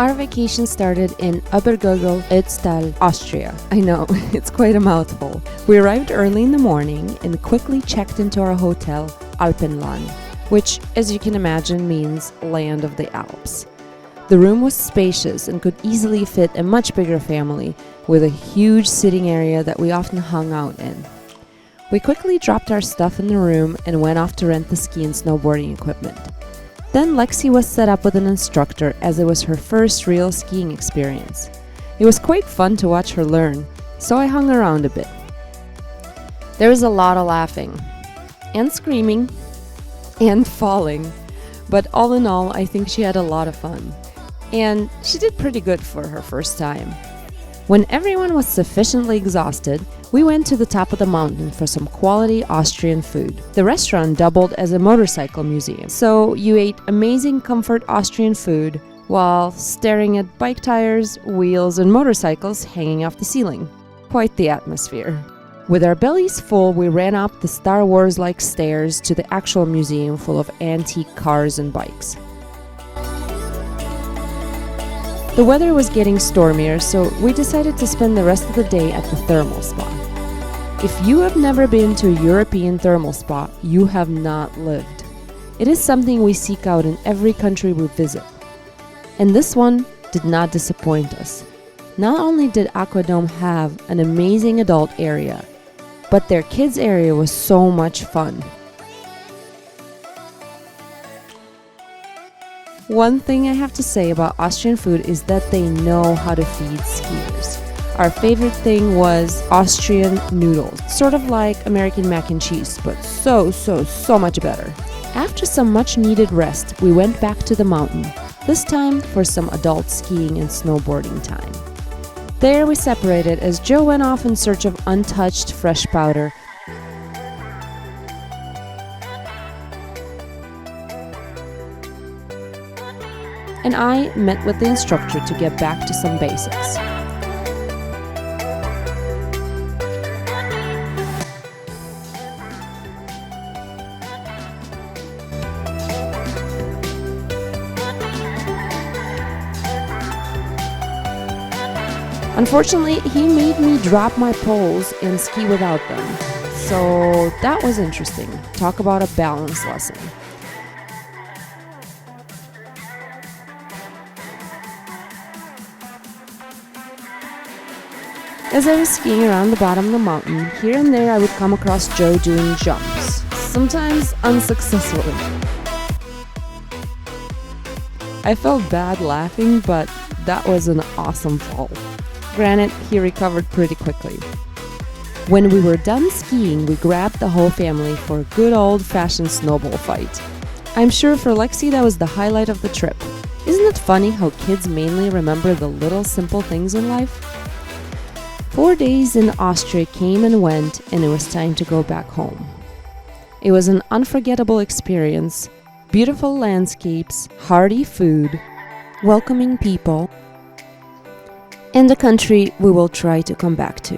Our vacation started in Obergurgl, Austria. I know, it's quite a mouthful. We arrived early in the morning and quickly checked into our hotel, Alpenland, which, as you can imagine, means land of the Alps. The room was spacious and could easily fit a much bigger family, with a huge sitting area that we often hung out in. We quickly dropped our stuff in the room and went off to rent the ski and snowboarding equipment. Then Lexi was set up with an instructor, as it was her first real skiing experience. It was quite fun to watch her learn, so I hung around a bit. There was a lot of laughing, and screaming, and falling, but all in all, I think she had a lot of fun. And she did pretty good for her first time. When everyone was sufficiently exhausted, we went to the top of the mountain for some quality Austrian food. The restaurant doubled as a motorcycle museum, so you ate amazing comfort Austrian food while staring at bike tires, wheels, and motorcycles hanging off the ceiling. Quite the atmosphere. With our bellies full, we ran up the Star Wars-like stairs to the actual museum full of antique cars and bikes. The weather was getting stormier, so we decided to spend the rest of the day at the thermal spa. If you have never been to a European thermal spa, you have not lived. It is something we seek out in every country we visit. And this one did not disappoint us. Not only did Aquadome have an amazing adult area, but their kids area was so much fun. One thing I have to say about Austrian food is that they know how to feed skiers. Our favorite thing was Austrian noodles, sort of like American mac and cheese, but so much better. After some much needed rest, we went back to the mountain, this time for some adult skiing and snowboarding time. There we separated as Joe went off in search of untouched fresh powder, and I met with the instructor to get back to some basics. Unfortunately, he made me drop my poles and ski without them, so that was interesting. Talk about a balance lesson. As I was skiing around the bottom of the mountain, here and there I would come across Joe doing jumps, sometimes unsuccessfully. I felt bad laughing, but that was an awesome fall. Granted, he recovered pretty quickly. When we were done skiing, we grabbed the whole family for a good old-fashioned snowball fight. I'm sure for Lexi that was the highlight of the trip. Isn't it funny how kids mainly remember the little simple things in life? 4 days in Austria came and went, and it was time to go back home. It was an unforgettable experience, beautiful landscapes, hearty food, welcoming people, and a country we will try to come back to.